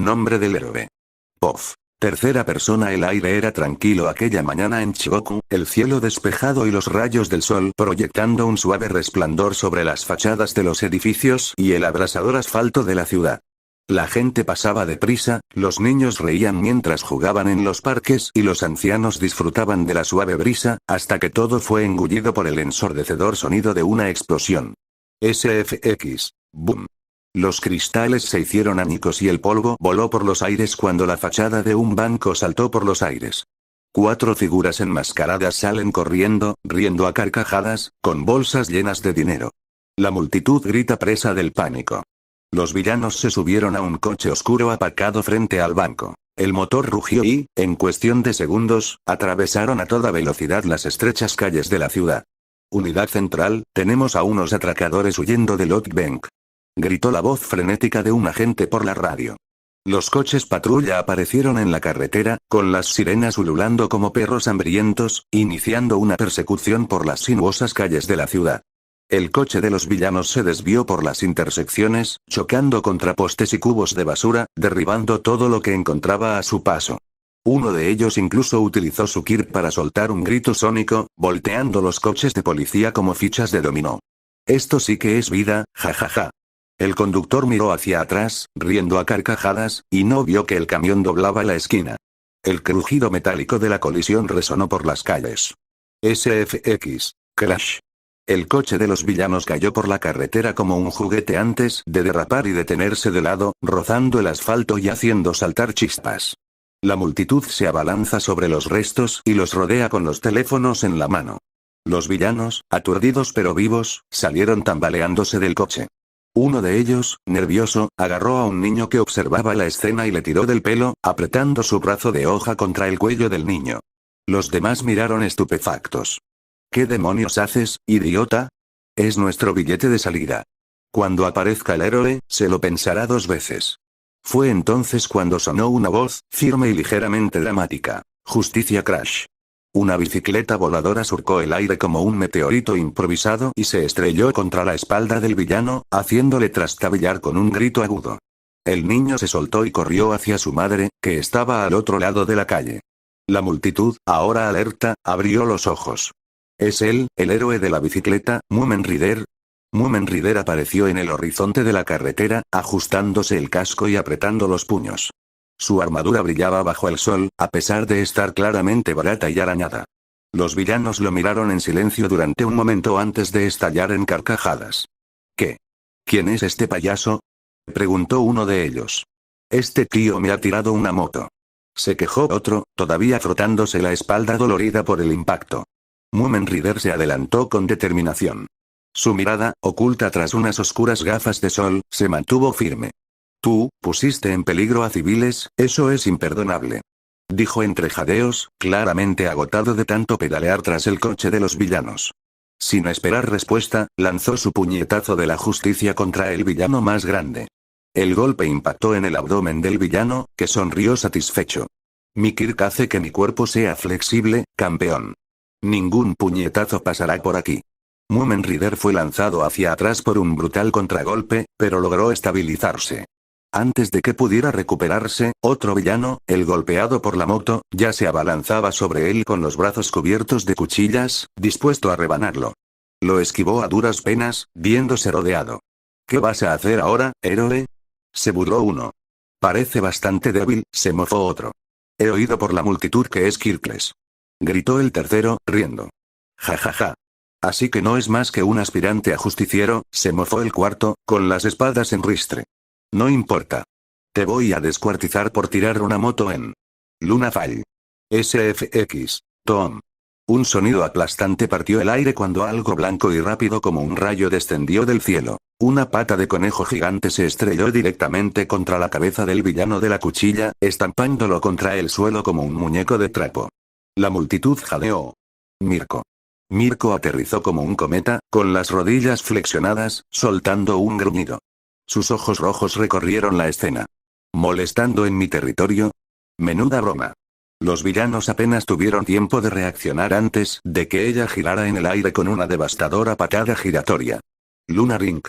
nombre del héroe. Pof. Tercera persona. El aire era tranquilo aquella mañana en Chigoku, el cielo despejado y los rayos del sol proyectando un suave resplandor sobre las fachadas de los edificios y el abrasador asfalto de la ciudad. La gente pasaba deprisa, los niños reían mientras jugaban en los parques y los ancianos disfrutaban de la suave brisa, hasta que todo fue engullido por el ensordecedor sonido de una explosión. SFX. Boom. Los cristales se hicieron añicos y el polvo voló por los aires cuando la fachada de un banco saltó por los aires. 4 figuras enmascaradas salen corriendo, riendo a carcajadas, con bolsas llenas de dinero. La multitud grita presa del pánico. Los villanos se subieron a un coche oscuro aparcado frente al banco. El motor rugió y, en cuestión de segundos, atravesaron a toda velocidad las estrechas calles de la ciudad. Unidad central, tenemos a unos atracadores huyendo del Outbank. Gritó la voz frenética de un agente por la radio. Los coches patrulla aparecieron en la carretera, con las sirenas ululando como perros hambrientos, iniciando una persecución por las sinuosas calles de la ciudad. El coche de los villanos se desvió por las intersecciones, chocando contra postes y cubos de basura, derribando todo lo que encontraba a su paso. Uno de ellos incluso utilizó su Kirk para soltar un grito sónico, volteando los coches de policía como fichas de dominó. Esto sí que es vida, jajaja. El conductor miró hacia atrás, riendo a carcajadas, y no vio que el camión doblaba la esquina. El crujido metálico de la colisión resonó por las calles. SFX. Crash. El coche de los villanos cayó por la carretera como un juguete antes de derrapar y detenerse de lado, rozando el asfalto y haciendo saltar chispas. La multitud se abalanza sobre los restos y los rodea con los teléfonos en la mano. Los villanos, aturdidos pero vivos, salieron tambaleándose del coche. Uno de ellos, nervioso, agarró a un niño que observaba la escena y le tiró del pelo, apretando su brazo de hoja contra el cuello del niño. Los demás miraron estupefactos. ¿Qué demonios haces, idiota? Es nuestro billete de salida. Cuando aparezca el héroe, se lo pensará 2 veces. Fue entonces cuando sonó una voz, firme y ligeramente dramática. Justicia Crash. Una bicicleta voladora surcó el aire como un meteorito improvisado y se estrelló contra la espalda del villano, haciéndole trastabillar con un grito agudo. El niño se soltó y corrió hacia su madre, que estaba al otro lado de la calle. La multitud, ahora alerta, abrió los ojos. ¿Es él, el héroe de la bicicleta, Mumen Rider? Mumen Rider apareció en el horizonte de la carretera, ajustándose el casco y apretando los puños. Su armadura brillaba bajo el sol, a pesar de estar claramente barata y arañada. Los villanos lo miraron en silencio durante un momento antes de estallar en carcajadas. ¿Qué? ¿Quién es este payaso? Preguntó uno de ellos. Este tío me ha tirado una moto. Se quejó otro, todavía frotándose la espalda dolorida por el impacto. Mumen Rider se adelantó con determinación. Su mirada, oculta tras unas oscuras gafas de sol, se mantuvo firme. Tú, pusiste en peligro a civiles, eso es imperdonable. Dijo entre jadeos, claramente agotado de tanto pedalear tras el coche de los villanos. Sin esperar respuesta, lanzó su puñetazo de la justicia contra el villano más grande. El golpe impactó en el abdomen del villano, que sonrió satisfecho. Mi Kirk hace que mi cuerpo sea flexible, campeón. Ningún puñetazo pasará por aquí. Mumen Rider fue lanzado hacia atrás por un brutal contragolpe, pero logró estabilizarse. Antes de que pudiera recuperarse, otro villano, el golpeado por la moto, ya se abalanzaba sobre él con los brazos cubiertos de cuchillas, dispuesto a rebanarlo. Lo esquivó a duras penas, viéndose rodeado. ¿Qué vas a hacer ahora, héroe? Se burló uno. Parece bastante débil, se mofó otro. He oído por la multitud que es Kirkles. Gritó el tercero, riendo. Ja ja ja. Así que no es más que un aspirante a justiciero, se mofó el cuarto, con las espadas en ristre. No importa. Te voy a descuartizar por tirar una moto en Luna Fall. SFX. Tom. Un sonido aplastante partió el aire cuando algo blanco y rápido como un rayo descendió del cielo. Una pata de conejo gigante se estrelló directamente contra la cabeza del villano de la cuchilla, estampándolo contra el suelo como un muñeco de trapo. La multitud jadeó. Mirko. Mirko aterrizó como un cometa, con las rodillas flexionadas, soltando un gruñido. Sus ojos rojos recorrieron la escena. ¿Molestando en mi territorio? Menuda broma. Los villanos apenas tuvieron tiempo de reaccionar antes de que ella girara en el aire con una devastadora patada giratoria. Luna Ring.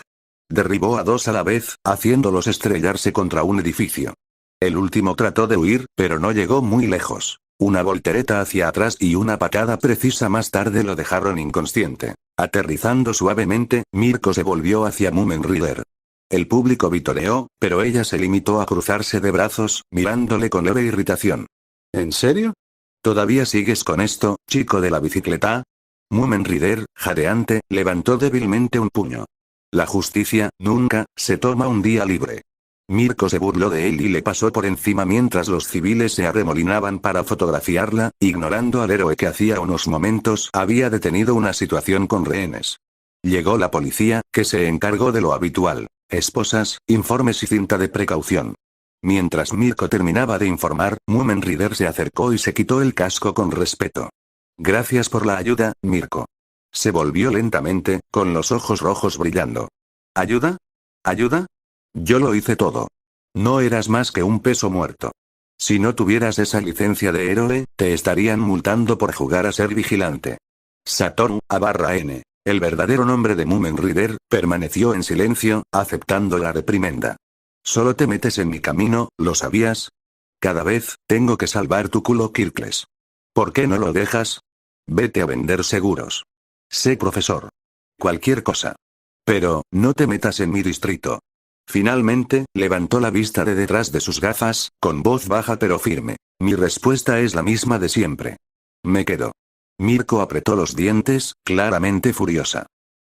Derribó a 2 a la vez, haciéndolos estrellarse contra un edificio. El último trató de huir, pero no llegó muy lejos. Una voltereta hacia atrás y una patada precisa más tarde lo dejaron inconsciente. Aterrizando suavemente, Mirko se volvió hacia Moomin Rider. El público vitoreó, pero ella se limitó a cruzarse de brazos, mirándole con leve irritación. ¿En serio? ¿Todavía sigues con esto, chico de la bicicleta? Moomin Rider, jadeante, levantó débilmente un puño. La justicia, nunca, se toma un día libre. Mirko se burló de él y le pasó por encima mientras los civiles se arremolinaban para fotografiarla, ignorando al héroe que hacía unos momentos había detenido una situación con rehenes. Llegó la policía, que se encargó de lo habitual: esposas, informes y cinta de precaución. Mientras Mirko terminaba de informar, Moomin Rider se acercó y se quitó el casco con respeto. Gracias por la ayuda, Mirko. Se volvió lentamente, con los ojos rojos brillando. ¿Ayuda? ¿Ayuda? Yo lo hice todo. No eras más que un peso muerto. Si no tuvieras esa licencia de héroe, te estarían multando por jugar a ser vigilante. Satoru, A/N, el verdadero nombre de Moomin Rider, permaneció en silencio, aceptando la reprimenda. Solo te metes en mi camino, ¿lo sabías? Cada vez, tengo que salvar tu culo, Kirkles. ¿Por qué no lo dejas? Vete a vender seguros. Sé profesor. Cualquier cosa. Pero, no te metas en mi distrito. Finalmente, levantó la vista de detrás de sus gafas, con voz baja pero firme. Mi respuesta es la misma de siempre. Me quedo. Mirko apretó los dientes, claramente furiosa.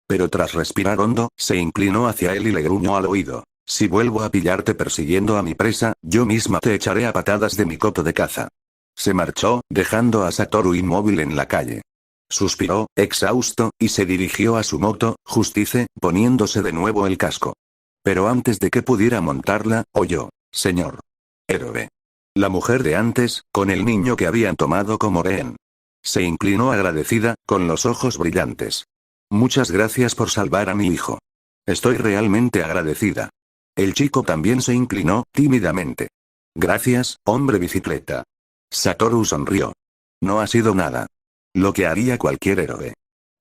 Pero tras respirar hondo, se inclinó hacia él y le gruñó al oído. Si vuelvo a pillarte persiguiendo a mi presa, yo misma te echaré a patadas de mi coto de caza. Se marchó, dejando a Satoru inmóvil en la calle. Suspiró, exhausto, y se dirigió a su moto, Justice, poniéndose de nuevo el casco. Pero antes de que pudiera montarla, oyó: señor héroe. La mujer de antes, con el niño que habían tomado como rehén. Se inclinó agradecida, con los ojos brillantes. Muchas gracias por salvar a mi hijo. Estoy realmente agradecida. El chico también se inclinó, tímidamente. Gracias, hombre bicicleta. Satoru sonrió. No ha sido nada. Lo que haría cualquier héroe.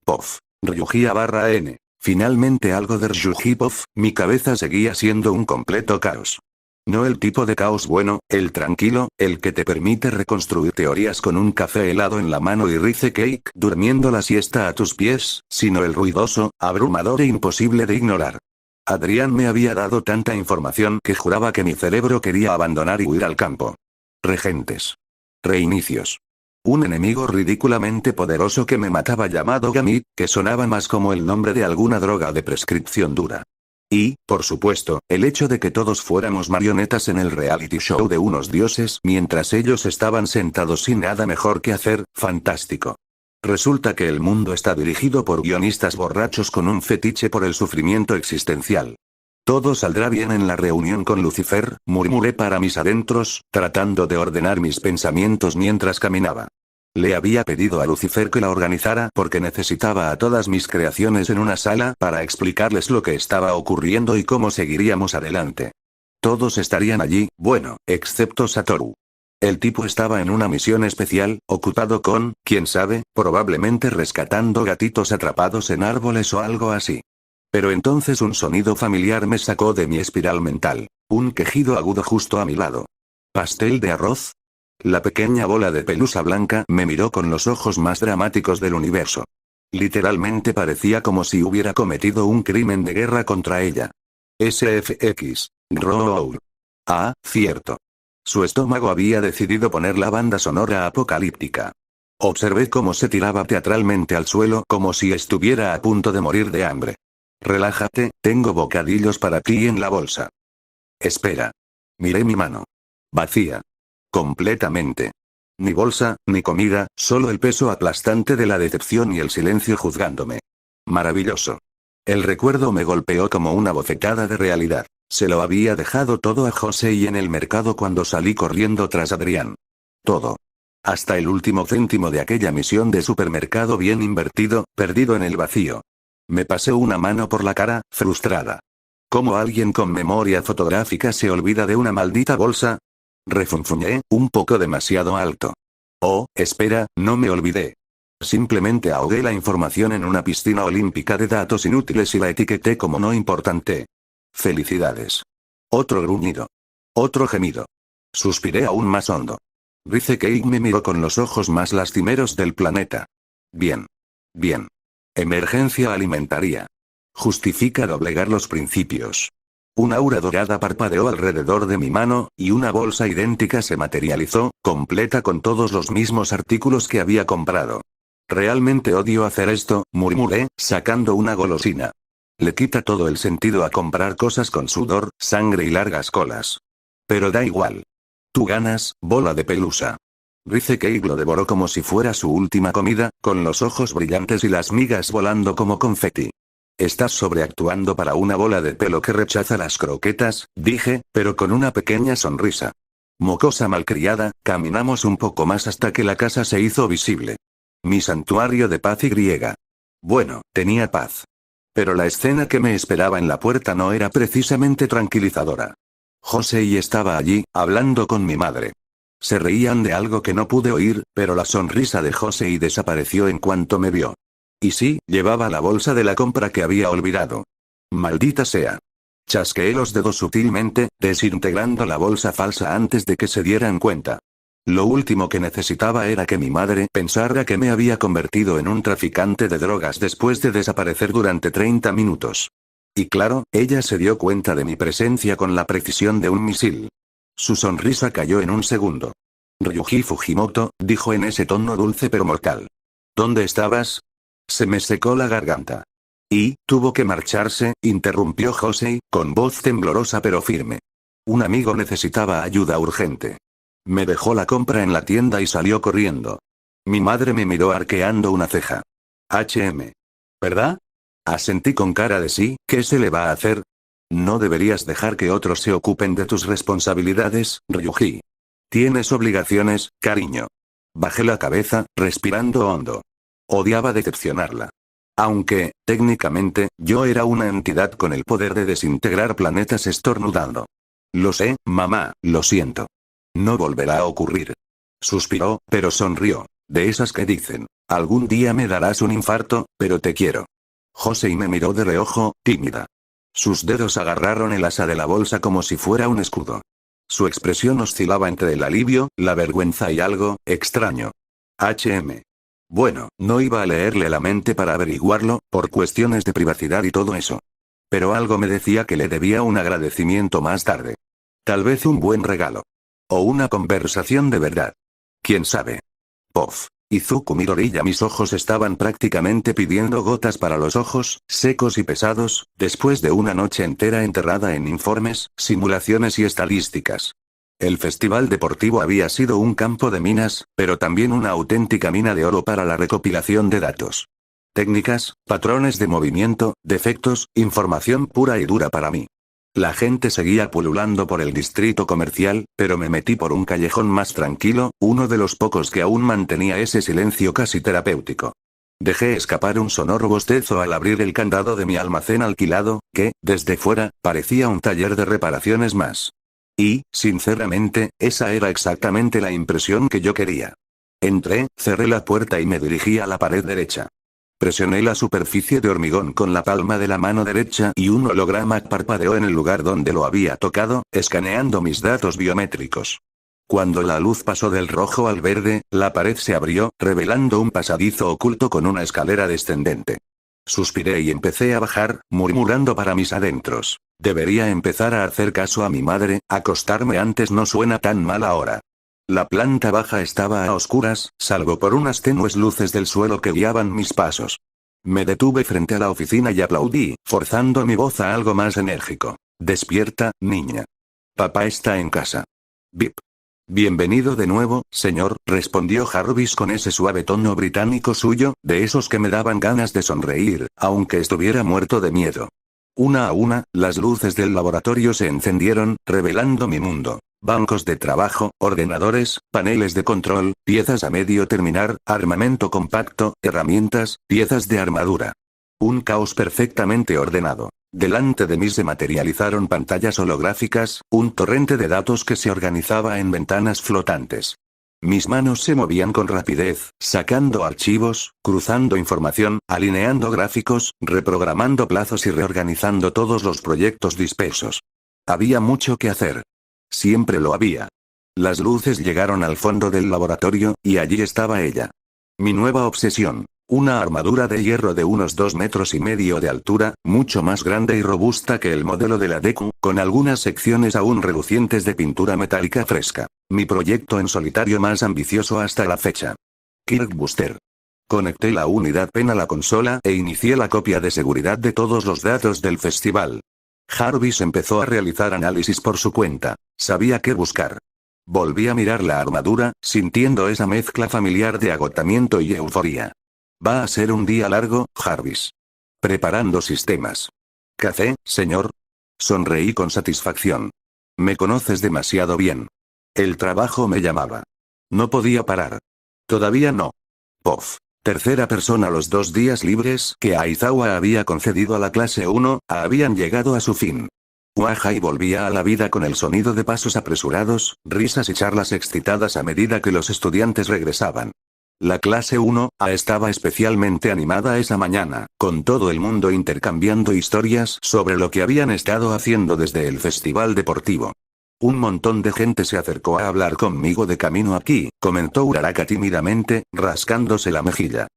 Pof. Ryuji A/N. Finalmente algo de Ryuji Pof, mi cabeza seguía siendo un completo caos. No el tipo de caos bueno, el tranquilo, el que te permite reconstruir teorías con un café helado en la mano y rice cake durmiendo la siesta a tus pies, sino el ruidoso, abrumador e imposible de ignorar. Adrián me había dado tanta información que juraba que mi cerebro quería abandonar y huir al campo. Regentes. Reinicios. Un enemigo ridículamente poderoso que me mataba llamado Gamit, que sonaba más como el nombre de alguna droga de prescripción dura. Y, por supuesto, el hecho de que todos fuéramos marionetas en el reality show de unos dioses mientras ellos estaban sentados sin nada mejor que hacer, fantástico. Resulta que el mundo está dirigido por guionistas borrachos con un fetiche por el sufrimiento existencial. Todo saldrá bien en la reunión con Lucifer, murmuré para mis adentros, tratando de ordenar mis pensamientos mientras caminaba. Le había pedido a Lucifer que la organizara porque necesitaba a todas mis creaciones en una sala para explicarles lo que estaba ocurriendo y cómo seguiríamos adelante. Todos estarían allí, bueno, excepto Satoru. El tipo estaba en una misión especial, ocupado con, quién sabe, probablemente rescatando gatitos atrapados en árboles o algo así. Pero entonces un sonido familiar me sacó de mi espiral mental. Un quejido agudo justo a mi lado. ¿Pastel de arroz? La pequeña bola de pelusa blanca me miró con los ojos más dramáticos del universo. Literalmente parecía como si hubiera cometido un crimen de guerra contra ella. SFX. Roll. Ah, cierto. Su estómago había decidido poner la banda sonora apocalíptica. Observé cómo se tiraba teatralmente al suelo como si estuviera a punto de morir de hambre. Relájate, tengo bocadillos para ti en la bolsa. Espera. Miré mi mano. Vacía. Completamente. Ni bolsa, ni comida, solo el peso aplastante de la decepción y el silencio juzgándome. Maravilloso. El recuerdo me golpeó como una bofetada de realidad. Se lo había dejado todo a José y en el mercado cuando salí corriendo tras Adrián. Todo. Hasta el último céntimo de aquella misión de supermercado bien invertido, perdido en el vacío. Me pasé una mano por la cara, frustrada. ¿Cómo alguien con memoria fotográfica se olvida de una maldita bolsa? Refunfuñé, un poco demasiado alto. Oh, espera, no me olvidé. Simplemente ahogué la información en una piscina olímpica de datos inútiles y la etiqueté como no importante. Felicidades. Otro gruñido. Otro gemido. Suspiré aún más hondo. Rice Cake me miró con los ojos más lastimeros del planeta. Bien. Bien. Emergencia alimentaria. Justifica doblegar los principios. Un aura dorada parpadeó alrededor de mi mano, y una bolsa idéntica se materializó, completa con todos los mismos artículos que había comprado. Realmente odio hacer esto, murmuré, sacando una golosina. Le quita todo el sentido a comprar cosas con sudor, sangre y largas colas. Pero da igual. Tú ganas, bola de pelusa. Rice Cake lo devoró como si fuera su última comida, con los ojos brillantes y las migas volando como confeti. Estás sobreactuando para una bola de pelo que rechaza las croquetas, dije, pero con una pequeña sonrisa. Mocosa malcriada, caminamos un poco más hasta que la casa se hizo visible. Mi santuario de paz y griega. Bueno, tenía paz. Pero la escena que me esperaba en la puerta no era precisamente tranquilizadora. Josei estaba allí, hablando con mi madre. Se reían de algo que no pude oír, pero la sonrisa de Josei desapareció en cuanto me vio. Y sí, llevaba la bolsa de la compra que había olvidado. Maldita sea. Chasqueé los dedos sutilmente, desintegrando la bolsa falsa antes de que se dieran cuenta. Lo último que necesitaba era que mi madre pensara que me había convertido en un traficante de drogas después de desaparecer durante 30 minutos. Y claro, ella se dio cuenta de mi presencia con la precisión de un misil. Su sonrisa cayó en un segundo. Ryuji Fujimoto, dijo en ese tono dulce pero mortal. ¿Dónde estabas? Se me secó la garganta. Y, tuvo que marcharse, interrumpió Josei, con voz temblorosa pero firme. Un amigo necesitaba ayuda urgente. Me dejó la compra en la tienda y salió corriendo. Mi madre me miró arqueando una ceja. ¿Verdad? Asentí con cara de sí, ¿qué se le va a hacer? No deberías dejar que otros se ocupen de tus responsabilidades, Ryuji. Tienes obligaciones, cariño. Bajé la cabeza, respirando hondo. Odiaba decepcionarla. Aunque, técnicamente, yo era una entidad con el poder de desintegrar planetas estornudando. Lo sé, mamá, lo siento. No volverá a ocurrir. Suspiró, pero sonrió. De esas que dicen, algún día me darás un infarto, pero te quiero. Josei me miró de reojo, tímida. Sus dedos agarraron el asa de la bolsa como si fuera un escudo. Su expresión oscilaba entre el alivio, la vergüenza y algo extraño. Bueno, no iba a leerle la mente para averiguarlo, por cuestiones de privacidad y todo eso. Pero algo me decía que le debía un agradecimiento más tarde. Tal vez un buen regalo. O una conversación de verdad. ¿Quién sabe? Pof. Izuku Midoriya, mis ojos estaban prácticamente pidiendo gotas para los ojos, secos y pesados, después de una noche entera enterrada en informes, simulaciones y estadísticas. El festival deportivo había sido un campo de minas, pero también una auténtica mina de oro para la recopilación de datos. Técnicas, patrones de movimiento, defectos, información pura y dura para mí. La gente seguía pululando por el distrito comercial, pero me metí por un callejón más tranquilo, uno de los pocos que aún mantenía ese silencio casi terapéutico. Dejé escapar un sonoro bostezo al abrir el candado de mi almacén alquilado, que, desde fuera, parecía un taller de reparaciones más. Y, sinceramente, esa era exactamente la impresión que yo quería. Entré, cerré la puerta y me dirigí a la pared derecha. Presioné la superficie de hormigón con la palma de la mano derecha y un holograma parpadeó en el lugar donde lo había tocado, escaneando mis datos biométricos. Cuando la luz pasó del rojo al verde, la pared se abrió, revelando un pasadizo oculto con una escalera descendente. Suspiré y empecé a bajar, murmurando para mis adentros. Debería empezar a hacer caso a mi madre, acostarme antes no suena tan mal ahora. La planta baja estaba a oscuras, salvo por unas tenues luces del suelo que guiaban mis pasos. Me detuve frente a la oficina y aplaudí, forzando mi voz a algo más enérgico. Despierta, niña. Papá está en casa. Bip. Bienvenido de nuevo, señor, respondió Jarvis con ese suave tono británico suyo, de esos que me daban ganas de sonreír, aunque estuviera muerto de miedo. Una a una, las luces del laboratorio se encendieron, revelando mi mundo. Bancos de trabajo, ordenadores, paneles de control, piezas a medio terminar, armamento compacto, herramientas, piezas de armadura. Un caos perfectamente ordenado. Delante de mí se materializaron pantallas holográficas, un torrente de datos que se organizaba en ventanas flotantes. Mis manos se movían con rapidez, sacando archivos, cruzando información, alineando gráficos, reprogramando plazos y reorganizando todos los proyectos dispersos. Había mucho que hacer. Siempre lo había. Las luces llegaron al fondo del laboratorio, y allí estaba ella. Mi nueva obsesión. Una armadura de hierro de unos 2,5 metros de altura, mucho más grande y robusta que el modelo de la Deku, con algunas secciones aún relucientes de pintura metálica fresca. Mi proyecto en solitario más ambicioso hasta la fecha. Kirk Booster. Conecté la unidad PEN a la consola e inicié la copia de seguridad de todos los datos del festival. Jarvis empezó a realizar análisis por su cuenta. Sabía qué buscar. Volví a mirar la armadura, sintiendo esa mezcla familiar de agotamiento y euforía. Va a ser un día largo, Jarvis. Preparando sistemas. ¿Café, señor? Sonreí con satisfacción. Me conoces demasiado bien. El trabajo me llamaba. No podía parar. Todavía no. Pof. Tercera persona. Los 2 días libres que Aizawa había concedido a la clase 1, habían llegado a su fin. Wahai volvía a la vida con el sonido de pasos apresurados, risas y charlas excitadas a medida que los estudiantes regresaban. La clase 1A estaba especialmente animada esa mañana, con todo el mundo intercambiando historias sobre lo que habían estado haciendo desde el festival deportivo. Un montón de gente se acercó a hablar conmigo de camino aquí, comentó Uraraka tímidamente, rascándose la mejilla.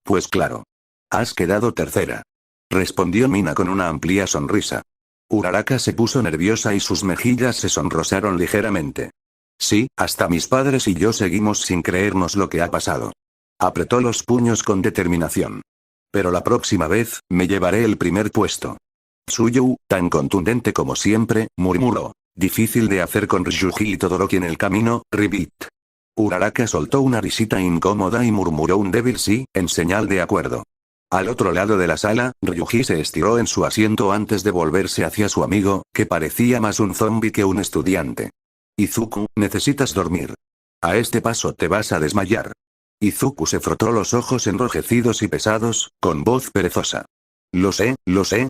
Pues claro. Has quedado tercera. Respondió Mina con una amplia sonrisa. Uraraka se puso nerviosa y sus mejillas se sonrosaron ligeramente. Sí, hasta mis padres y yo seguimos sin creernos lo que ha pasado. Apretó los puños con determinación. Pero la próxima vez, me llevaré el primer puesto. Tsuyu, tan contundente como siempre, murmuró. Difícil de hacer con Ryuji y Todoroki en el camino, Ribbit. Uraraka soltó una risita incómoda y murmuró un débil sí, en señal de acuerdo. Al otro lado de la sala, Ryuji se estiró en su asiento antes de volverse hacia su amigo, que parecía más un zombi que un estudiante. Izuku, necesitas dormir. A este paso te vas a desmayar. Izuku se frotó los ojos enrojecidos y pesados, con voz perezosa. Lo sé,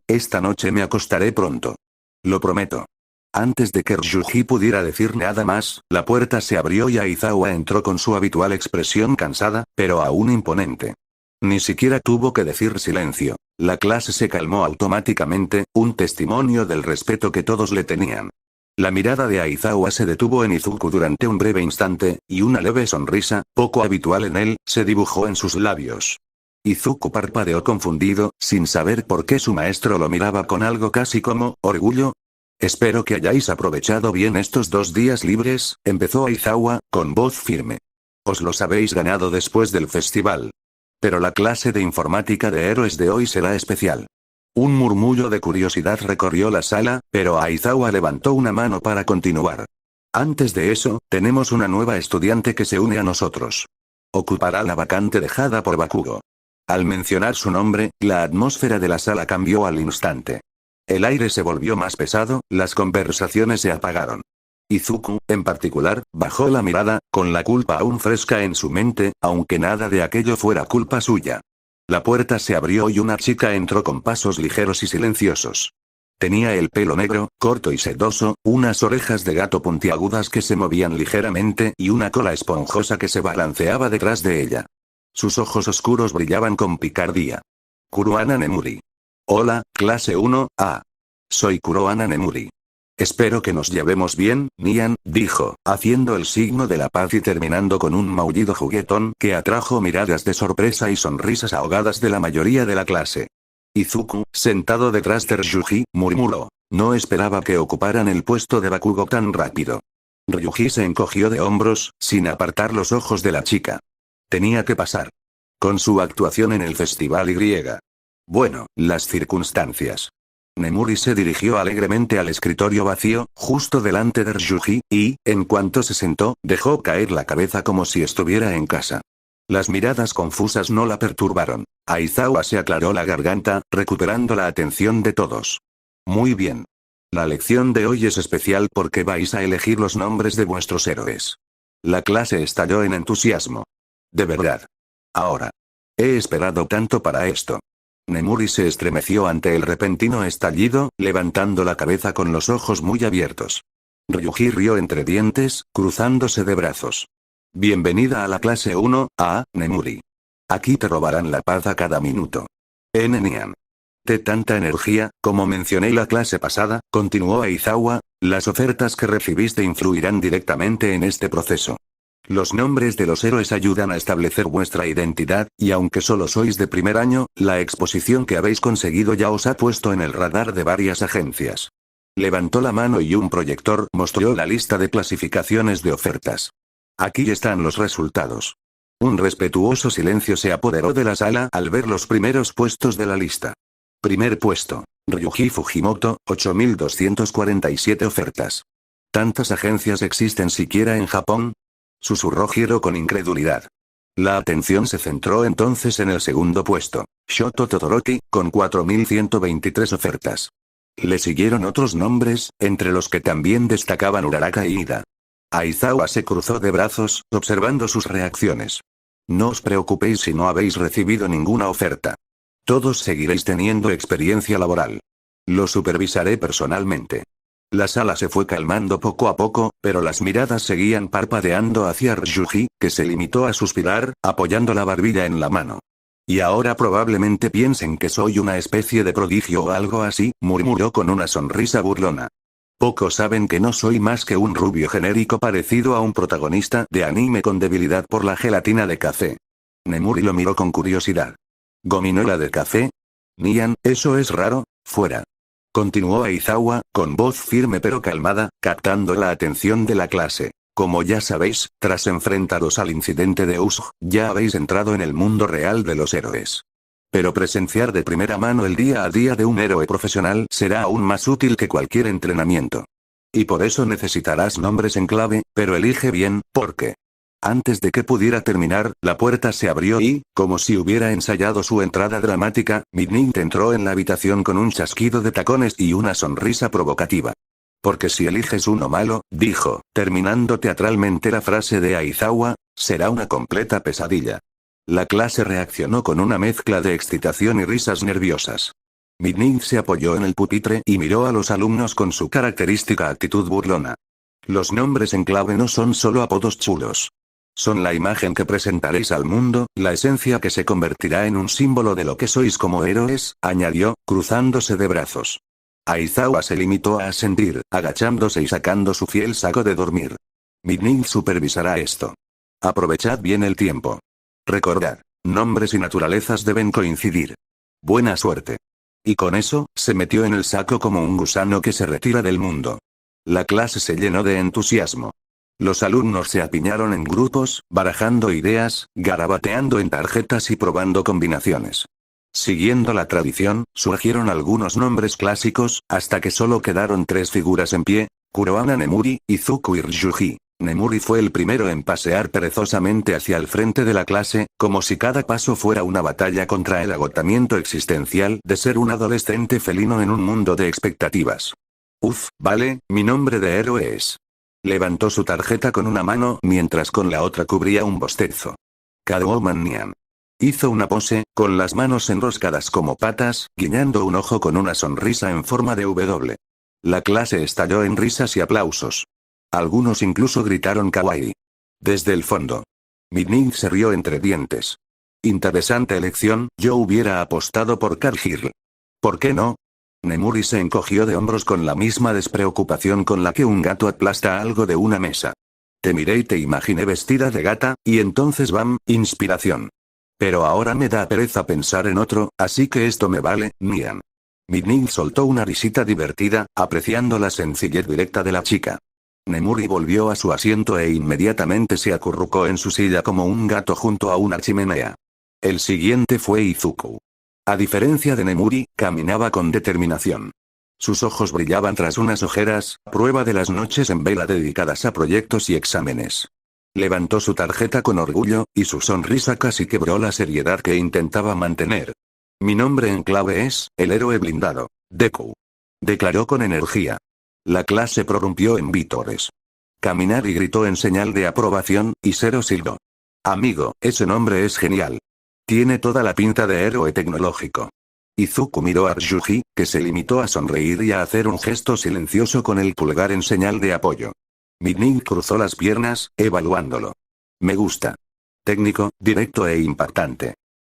esta noche me acostaré pronto. Lo prometo. Antes de que Ryuji pudiera decir nada más, la puerta se abrió y Aizawa entró con su habitual expresión cansada, pero aún imponente. Ni siquiera tuvo que decir silencio. La clase se calmó automáticamente, un testimonio del respeto que todos le tenían. La mirada de Aizawa se detuvo en Izuku durante un breve instante, y una leve sonrisa, poco habitual en él, se dibujó en sus labios. Izuku parpadeó confundido, sin saber por qué su maestro lo miraba con algo casi como orgullo. Espero que hayáis aprovechado bien estos 2 días libres, empezó Aizawa, con voz firme. Os los habéis ganado después del festival. Pero la clase de informática de héroes de hoy será especial. Un murmullo de curiosidad recorrió la sala, pero Aizawa levantó una mano para continuar. Antes de eso, tenemos una nueva estudiante que se une a nosotros. Ocupará la vacante dejada por Bakugo. Al mencionar su nombre, la atmósfera de la sala cambió al instante. El aire se volvió más pesado, las conversaciones se apagaron. Izuku, en particular, bajó la mirada, con la culpa aún fresca en su mente, aunque nada de aquello fuera culpa suya. La puerta se abrió y una chica entró con pasos ligeros y silenciosos. Tenía el pelo negro, corto y sedoso, unas orejas de gato puntiagudas que se movían ligeramente y una cola esponjosa que se balanceaba detrás de ella. Sus ojos oscuros brillaban con picardía. Kurohana Nemuri. Hola, clase 1A. Soy Kurohana Nemuri. Espero que nos llevemos bien, Nian, dijo, haciendo el signo de la paz y terminando con un maullido juguetón que atrajo miradas de sorpresa y sonrisas ahogadas de la mayoría de la clase. Izuku, sentado detrás de Ryuji, murmuró. No esperaba que ocuparan el puesto de Bakugo tan rápido. Ryuji se encogió de hombros, sin apartar los ojos de la chica. Tenía que pasar. Con su actuación en el festival Y. Bueno, las circunstancias. Nemuri se dirigió alegremente al escritorio vacío, justo delante de Ryuji, y, en cuanto se sentó, dejó caer la cabeza como si estuviera en casa. Las miradas confusas no la perturbaron. Aizawa se aclaró la garganta, recuperando la atención de todos. Muy bien. La lección de hoy es especial porque vais a elegir los nombres de vuestros héroes. La clase estalló en entusiasmo. De verdad. Ahora. He esperado tanto para esto. Nemuri se estremeció ante el repentino estallido, levantando la cabeza con los ojos muy abiertos. Ryuji rió entre dientes, cruzándose de brazos. Bienvenida a la clase 1A, Nemuri. Aquí te robarán la paz a cada minuto. Nian. De tanta energía, como mencioné la clase pasada, continuó Aizawa, las ofertas que recibiste influirán directamente en este proceso. Los nombres de los héroes ayudan a establecer vuestra identidad, y aunque solo sois de primer año, la exposición que habéis conseguido ya os ha puesto en el radar de varias agencias. Levantó la mano y un proyector mostró la lista de clasificaciones de ofertas. Aquí están los resultados. Un respetuoso silencio se apoderó de la sala al ver los primeros puestos de la lista. Primer puesto. Ryuji Fujimoto, 8.247 ofertas. ¿Tantas agencias existen siquiera en Japón? Susurró Hiro con incredulidad. La atención se centró entonces en el segundo puesto. Shoto Todoroki, con 4.123 ofertas. Le siguieron otros nombres, entre los que también destacaban Uraraka y Ida. Aizawa se cruzó de brazos, observando sus reacciones. No os preocupéis si no habéis recibido ninguna oferta. Todos seguiréis teniendo experiencia laboral. Lo supervisaré personalmente. La sala se fue calmando poco a poco, pero las miradas seguían parpadeando hacia Ryuji, que se limitó a suspirar, apoyando la barbilla en la mano. Y ahora probablemente piensen que soy una especie de prodigio o algo así, murmuró con una sonrisa burlona. Pocos saben que no soy más que un rubio genérico parecido a un protagonista de anime con debilidad por la gelatina de café. Nemuri lo miró con curiosidad. ¿Gominola de café? Nian, eso es raro, fuera. Continuó Aizawa, con voz firme pero calmada, captando la atención de la clase. Como ya sabéis, tras enfrentaros al incidente de Usg, ya habéis entrado en el mundo real de los héroes. Pero presenciar de primera mano el día a día de un héroe profesional será aún más útil que cualquier entrenamiento. Y por eso necesitarás nombres en clave, pero elige bien, porque... Antes de que pudiera terminar, la puerta se abrió y, como si hubiera ensayado su entrada dramática, Midnight entró en la habitación con un chasquido de tacones y una sonrisa provocativa. Porque si eliges uno malo, dijo, terminando teatralmente la frase de Aizawa, será una completa pesadilla. La clase reaccionó con una mezcla de excitación y risas nerviosas. Midnight se apoyó en el pupitre y miró a los alumnos con su característica actitud burlona. Los nombres en clave no son solo apodos chulos. Son la imagen que presentaréis al mundo, la esencia que se convertirá en un símbolo de lo que sois como héroes, añadió, cruzándose de brazos. Aizawa se limitó a asentir, agachándose y sacando su fiel saco de dormir. Midnight supervisará esto. Aprovechad bien el tiempo. Recordad, nombres y naturalezas deben coincidir. Buena suerte. Y con eso, se metió en el saco como un gusano que se retira del mundo. La clase se llenó de entusiasmo. Los alumnos se apiñaron en grupos, barajando ideas, garabateando en tarjetas y probando combinaciones. Siguiendo la tradición, surgieron algunos nombres clásicos, hasta que solo quedaron 3 figuras en pie: Kurohana Nemuri, Izuku y Ryuji. Nemuri fue el primero en pasear perezosamente hacia el frente de la clase, como si cada paso fuera una batalla contra el agotamiento existencial de ser un adolescente felino en un mundo de expectativas. Vale, mi nombre de héroe es... Levantó su tarjeta con una mano mientras con la otra cubría un bostezo. Catwoman Nian. Hizo una pose, con las manos enroscadas como patas, guiñando un ojo con una sonrisa en forma de W. La clase estalló en risas y aplausos. Algunos incluso gritaron kawaii. Desde el fondo. Midnight se rió entre dientes. Interesante elección, yo hubiera apostado por Cargill. ¿Por qué no? Nemuri se encogió de hombros con la misma despreocupación con la que un gato aplasta algo de una mesa. Te miré y te imaginé vestida de gata, y entonces ¡bam!, inspiración. Pero ahora me da pereza pensar en otro, así que esto me vale, Nian. Midnight soltó una risita divertida, apreciando la sencillez directa de la chica. Nemuri volvió a su asiento e inmediatamente se acurrucó en su silla como un gato junto a una chimenea. El siguiente fue Izuku. A diferencia de Nemuri, caminaba con determinación. Sus ojos brillaban tras unas ojeras, prueba de las noches en vela dedicadas a proyectos y exámenes. Levantó su tarjeta con orgullo, y su sonrisa casi quebró la seriedad que intentaba mantener. Mi nombre en clave es, el héroe blindado, Deku. Declaró con energía. La clase prorrumpió en vítores. Caminar y gritó en señal de aprobación, y Zero silbó. Amigo, ese nombre es genial. Tiene toda la pinta de héroe tecnológico. Izuku miró a Ryuji, que se limitó a sonreír y a hacer un gesto silencioso con el pulgar en señal de apoyo. Midnight cruzó las piernas, evaluándolo. Me gusta. Técnico, directo e impactante.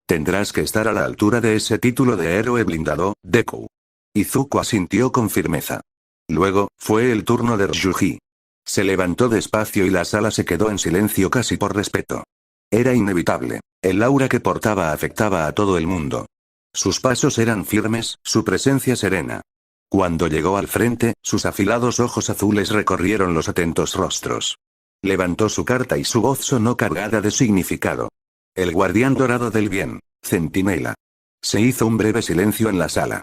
Tendrás que estar a la altura de ese título de héroe blindado, Deku. Izuku asintió con firmeza. Luego, fue el turno de Ryuji. Se levantó despacio y la sala se quedó en silencio casi por respeto. Era inevitable. El aura que portaba afectaba a todo el mundo. Sus pasos eran firmes, su presencia serena. Cuando llegó al frente, sus afilados ojos azules recorrieron los atentos rostros. Levantó su carta y su voz sonó cargada de significado. El guardián dorado del bien, Centinela. Se hizo un breve silencio en la sala.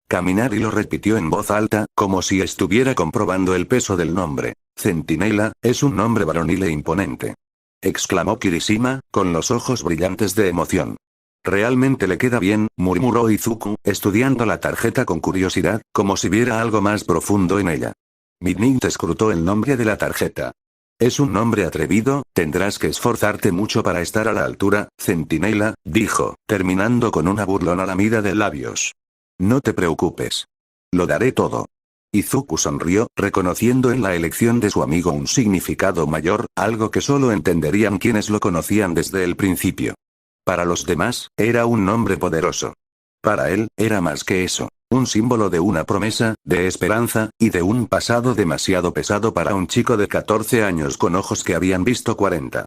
Caminar y lo repitió en voz alta, como si estuviera comprobando el peso del nombre. Centinela, es un nombre varonil e imponente. Exclamó Kirishima, con los ojos brillantes de emoción. Realmente le queda bien, murmuró Izuku, estudiando la tarjeta con curiosidad, como si viera algo más profundo en ella. Midnight escrutó el nombre de la tarjeta. Es un nombre atrevido, tendrás que esforzarte mucho para estar a la altura, Centinela, dijo, terminando con una burlona lamida de labios. No te preocupes. Lo daré todo. Izuku sonrió, reconociendo en la elección de su amigo un significado mayor, algo que solo entenderían quienes lo conocían desde el principio. Para los demás, era un nombre poderoso. Para él, era más que eso, un símbolo de una promesa, de esperanza, y de un pasado demasiado pesado para un chico de 14 años con ojos que habían visto 40.